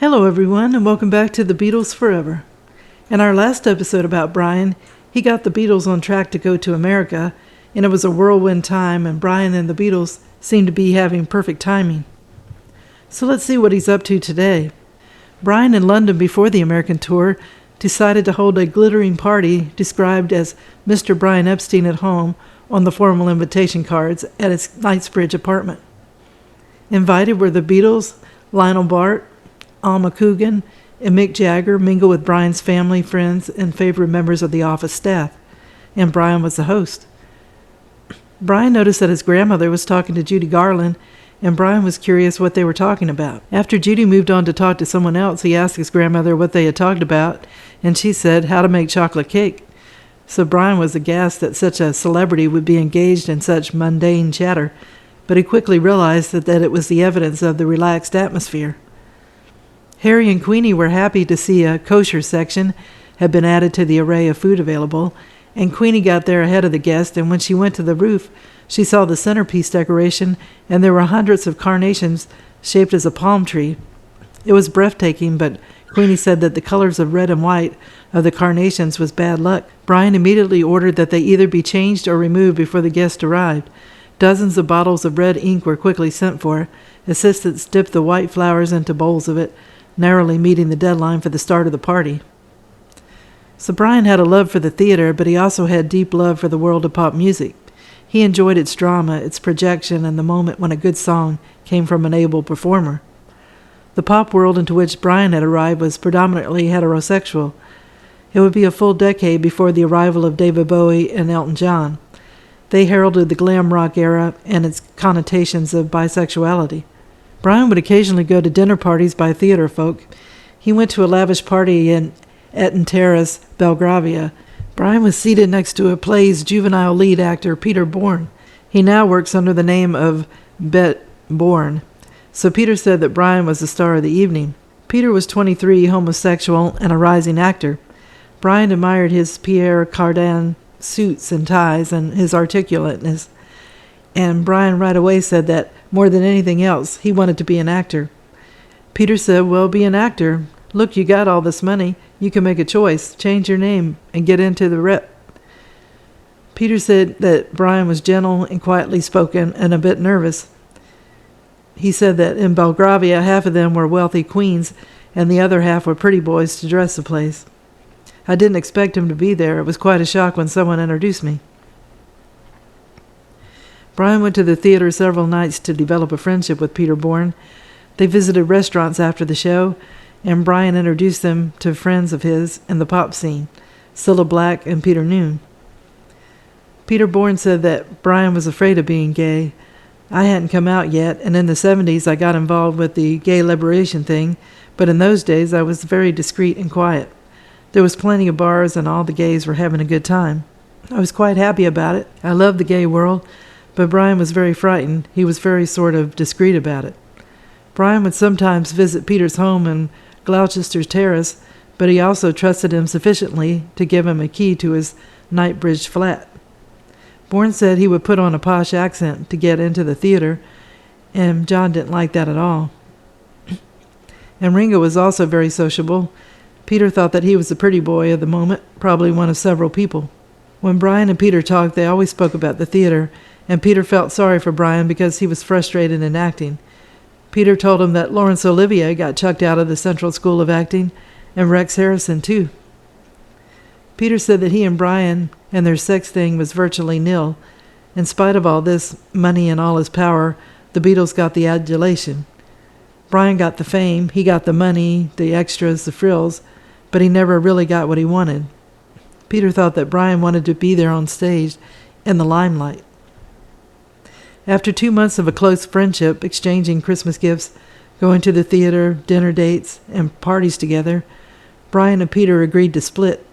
Hello everyone, and welcome back to the Beatles Forever. In our last episode about Brian, he got the Beatles on track to go to America, and it was a whirlwind time, and Brian and the Beatles seemed to be having perfect timing. So let's see what he's up to today. Brian in London before the American tour decided to hold a glittering party described as Mr. Brian Epstein at home on the formal invitation cards at his Knightsbridge apartment. Invited were the Beatles, Lionel Bart, Alma Coogan, and Mick Jagger mingle with Brian's family, friends, and favorite members of the office staff, and Brian was the host. Brian noticed that his grandmother was talking to Judy Garland, and Brian was curious what they were talking about. After Judy moved on to talk to someone else, he asked his grandmother what they had talked about, and she said how to make chocolate cake. So Brian was aghast that such a celebrity would be engaged in such mundane chatter, but he quickly realized that it was the evidence of the relaxed atmosphere. Harry and Queenie were happy to see a kosher section had been added to the array of food available, and Queenie got there ahead of the guests, and when she went to the roof, she saw the centerpiece decoration, and there were hundreds of carnations shaped as a palm tree. It was breathtaking, but Queenie said that the colors of red and white of the carnations was bad luck. Brian immediately ordered that they either be changed or removed before the guests arrived. Dozens of bottles of red ink were quickly sent for. Assistants dipped the white flowers into bowls of it, narrowly meeting the deadline for the start of the party. So Brian had a love for the theater, but he also had deep love for the world of pop music. He enjoyed its drama, its projection, and the moment when a good song came from an able performer. The pop world into which Brian had arrived was predominantly heterosexual. It would be a full decade before the arrival of David Bowie and Elton John. They heralded the glam rock era and its connotations of bisexuality. Brian would occasionally go to dinner parties by theater folk. He went to a lavish party in Eton Terrace, Belgravia. Brian was seated next to a play's juvenile lead actor, Peter Bourne. He now works under the name of Bet Bourne. So Peter said that Brian was the star of the evening. Peter was 23, homosexual, and a rising actor. Brian admired his Pierre Cardin suits and ties and his articulateness. And Brian right away said that, more than anything else, he wanted to be an actor. Peter said, well, be an actor. Look, you got all this money. You can make a choice, change your name, and get into the rep. Peter said that Brian was gentle and quietly spoken and a bit nervous. He said that in Belgravia, half of them were wealthy queens, and the other half were pretty boys to dress the place. I didn't expect him to be there. It was quite a shock when someone introduced me. Brian went to the theater several nights to develop a friendship with Peter Bourne. They visited restaurants after the show, and Brian introduced them to friends of his in the pop scene, Cilla Black and Peter Noon. Peter Bourne said that Brian was afraid of being gay. I hadn't come out yet, and in the 70s I got involved with the gay liberation thing, but in those days I was very discreet and quiet. There was plenty of bars, and all the gays were having a good time. I was quite happy about it. I loved the gay world. But Brian was very frightened. He was very sort of discreet about it. Brian would sometimes visit Peter's home in Gloucester Terrace, but he also trusted him sufficiently to give him a key to his Knightsbridge flat. Bourne said he would put on a posh accent to get into the theater, and John didn't like that at all. And Ringo was also very sociable. Peter thought that he was the pretty boy of the moment, probably one of several people. When Brian and Peter talked, they always spoke about the theater, and Peter felt sorry for Brian because he was frustrated in acting. Peter told him that Laurence Olivier got chucked out of the Central School of Acting, and Rex Harrison too. Peter said that he and Brian and their sex thing was virtually nil. In spite of all this money and all his power, the Beatles got the adulation. Brian got the fame, he got the money, the extras, the frills, but he never really got what he wanted. Peter thought that Brian wanted to be there on stage in the limelight. After 2 months of a close friendship, exchanging Christmas gifts, going to the theater, dinner dates, and parties together, Brian and Peter agreed to split.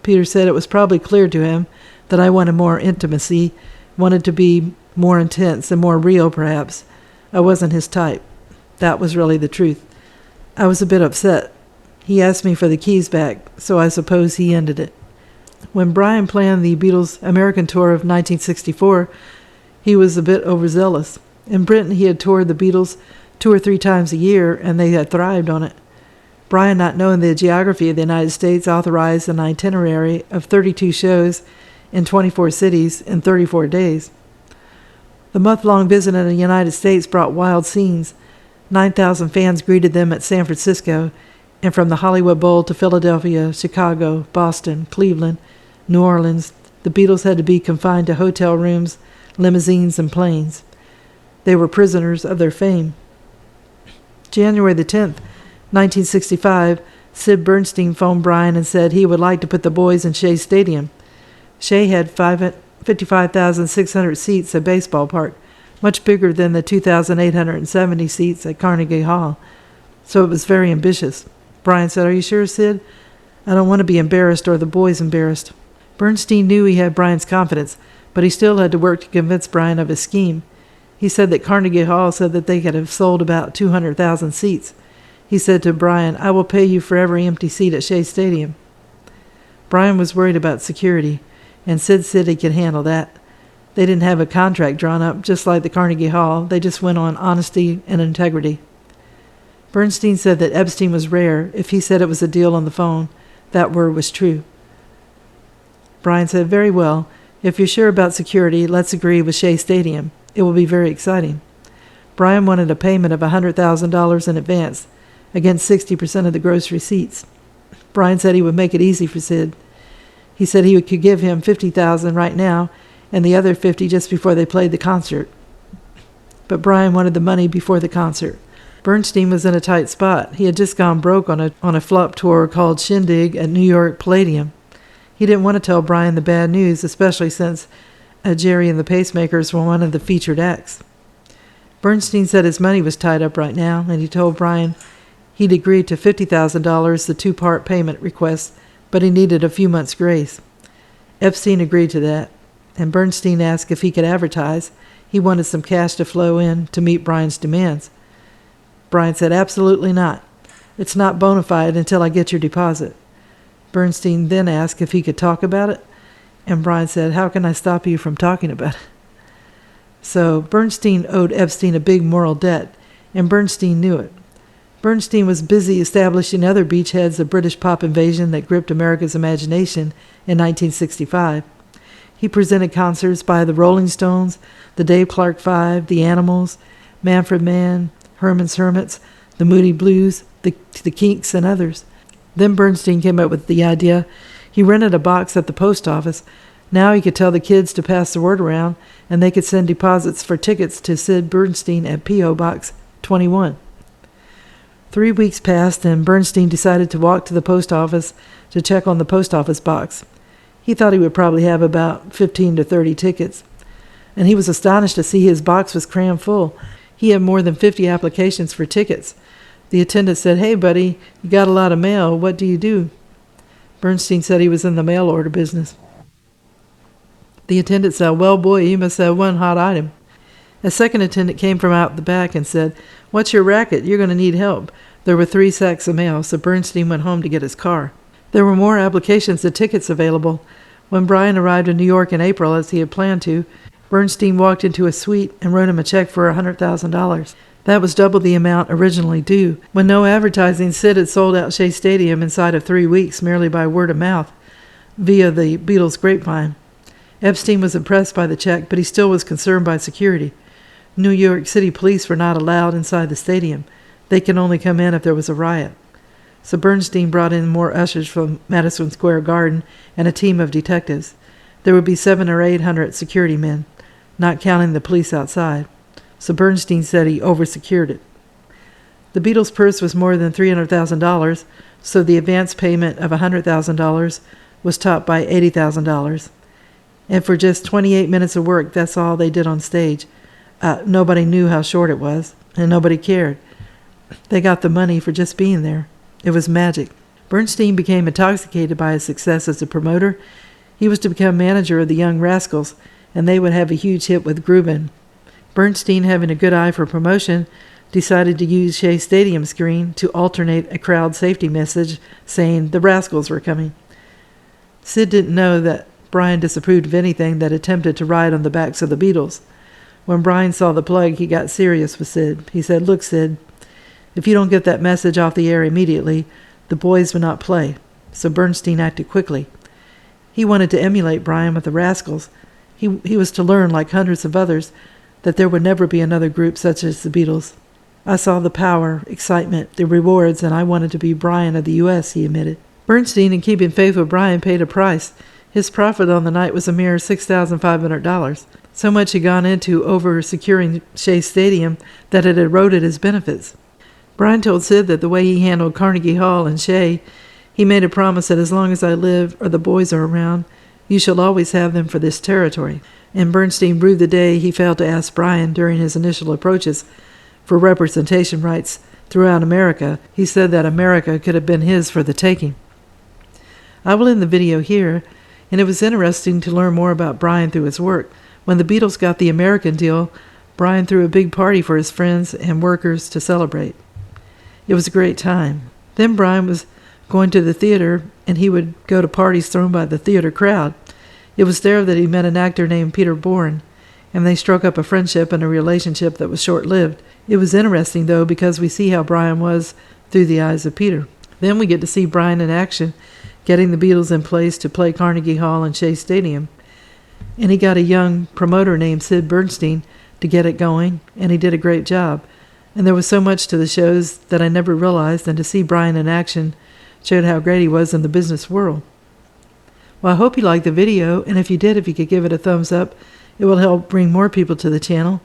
Peter said it was probably clear to him that I wanted more intimacy, wanted to be more intense and more real, perhaps. I wasn't his type. That was really the truth. I was a bit upset. He asked me for the keys back, so I suppose he ended it. When Brian planned the Beatles' American tour of 1964, he was a bit overzealous. In Britain, he had toured the Beatles 2 or 3 times a year, and they had thrived on it. Brian, not knowing the geography of the United States, authorized an itinerary of 32 shows in 24 cities in 34 days. The month-long visit in the United States brought wild scenes. 9,000 fans greeted them at San Francisco, and from the Hollywood Bowl to Philadelphia, Chicago, Boston, Cleveland, New Orleans, the Beatles had to be confined to hotel rooms, limousines, and planes. They were prisoners of their fame. January the 10th, 1965, Sid Bernstein phoned Brian and said he would like to put the boys in Shea Stadium. Shea had 55,600 seats at baseball park, much bigger than the 2,870 seats at Carnegie Hall, so it was very ambitious. Brian said, "Are you sure, Sid? I don't want to be embarrassed or the boys embarrassed." Bernstein knew he had Brian's confidence, but he still had to work to convince Brian of his scheme. He said that Carnegie Hall said that they could have sold about 200,000 seats. He said to Brian, "I will pay you for every empty seat at Shea Stadium." Brian was worried about security, and Sid said he could handle that. They didn't have a contract drawn up, just like the Carnegie Hall. They just went on honesty and integrity. Bernstein said that Epstein was rare. If he said it was a deal on the phone, that word was true. Brian said, "Very well. If you're sure about security, let's agree with Shea Stadium. It will be very exciting." Brian wanted a payment of $100,000 in advance, against 60% of the gross receipts. Brian said he would make it easy for Sid. He said he could give him $50,000 right now, and the other $50,000 just before they played the concert. But Brian wanted the money before the concert. Bernstein was in a tight spot. He had just gone broke on a flop tour called Shindig at New York Palladium. He didn't want to tell Brian the bad news, especially since Jerry and the Pacemakers were one of the featured acts. Bernstein said his money was tied up right now, and he told Brian he'd agreed to $50,000, the two-part payment request, but he needed a few months' grace. Epstein agreed to that, and Bernstein asked if he could advertise. He wanted some cash to flow in to meet Brian's demands. Brian said, "Absolutely not. It's not bona fide until I get your deposit." Bernstein then asked if he could talk about it, and Brian said, "How can I stop you from talking about it?" So Bernstein owed Epstein a big moral debt, and Bernstein knew it. Bernstein was busy establishing other beachheads of British pop invasion that gripped America's imagination in 1965. He presented concerts by the Rolling Stones, the Dave Clark Five, the Animals, Manfred Mann, Herman's Hermits, the Moody Blues, the Kinks, and others. Then Bernstein came up with the idea. He rented a box at the post office. Now he could tell the kids to pass the word around, and they could send deposits for tickets to Sid Bernstein at P.O. Box 21. 3 weeks passed, and Bernstein decided to walk to the post office to check on the post office box. He thought he would probably have about 15 to 30 tickets, and he was astonished to see his box was crammed full. He had more than 50 applications for tickets. The attendant said, "Hey, buddy, you got a lot of mail. What do you do?" Bernstein said he was in the mail order business. The attendant said, "Well, boy, you must have one hot item." A second attendant came from out the back and said, "What's your racket? You're going to need help." There were 3 sacks of mail, so Bernstein went home to get his car. There were more applications than tickets available. When Brian arrived in New York in April, as he had planned to, Bernstein walked into a suite and wrote him a check for $100,000. That was double the amount originally due. When no advertising, Sid had sold out Shea Stadium inside of 3 weeks merely by word of mouth, via the Beatles grapevine. Epstein was impressed by the check, but he still was concerned by security. New York City police were not allowed inside the stadium. They could only come in if there was a riot. So Bernstein brought in more ushers from Madison Square Garden and a team of detectives. There would be 700 or 800 security men, not counting the police outside. So Bernstein said he oversecured it. The Beatles' purse was more than $300,000, so the advance payment of $100,000 was topped by $80,000. And for just 28 minutes of work, that's all they did on stage. Nobody knew how short it was, and nobody cared. They got the money for just being there. It was magic. Bernstein became intoxicated by his success as a promoter. He was to become manager of the Young Rascals, and they would have a huge hit with Groovin'. Bernstein, having a good eye for promotion, decided to use Shea Stadium screen to alternate a crowd safety message saying the Rascals were coming. Sid didn't know that Brian disapproved of anything that attempted to ride on the backs of the Beatles. When Brian saw the plug, he got serious with Sid. He said, "Look, Sid, If you don't get that message off the air immediately, the boys would not play. So Bernstein acted quickly. He wanted to emulate Brian with the Rascals. He was to learn, like hundreds of others, that there would never be another group such as the Beatles. I saw the power, excitement, the rewards, and I wanted to be Brian of the U.S., he admitted. Bernstein, in keeping faith with Brian, paid a price. His profit on the night was a mere $6,500. So much had gone into over-securing Shea Stadium that it eroded his benefits. Brian told Sid that the way he handled Carnegie Hall and Shea, he made a promise that as long as I live or the boys are around, you shall always have them for this territory. And Bernstein brewed the day he failed to ask Brian during his initial approaches for representation rights throughout America. He said that America could have been his for the taking. I will end the video here, and it was interesting to learn more about Brian through his work. When the Beatles got the American deal, Brian threw a big party for his friends and workers to celebrate. It was a great time. Then Brian was going to the theater, and he would go to parties thrown by the theater crowd. It was there that he met an actor named Peter Bourne, and they struck up a friendship and a relationship that was short-lived. It was interesting, though, because we see how Brian was through the eyes of Peter. Then we get to see Brian in action, getting the Beatles in place to play Carnegie Hall and Shea Stadium. And he got a young promoter named Sid Bernstein to get it going, and he did a great job. And there was so much to the shows that I never realized, and to see Brian in action showed how great he was in the business world. Well, I hope you liked the video, and if you did, if you could give it a thumbs up, it will help bring more people to the channel.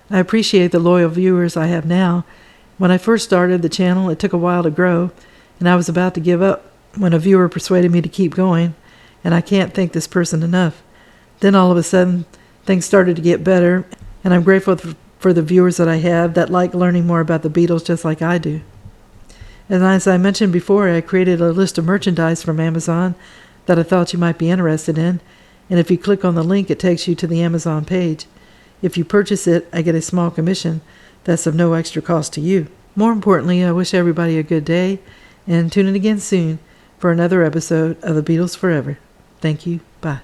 I appreciate the loyal viewers I have now. When I first started the channel, it took a while to grow, and I was about to give up when a viewer persuaded me to keep going, and I can't thank this person enough. Then all of a sudden, things started to get better, and I'm grateful for the viewers that I have that like learning more about the Beatles just like I do. And as I mentioned before, I created a list of merchandise from Amazon that I thought you might be interested in, and if you click on the link, it takes you to the Amazon page. If you purchase it, I get a small commission that's of no extra cost to you. More importantly, I wish everybody a good day, and tune in again soon for another episode of the Beatles Forever. Thank you. Bye.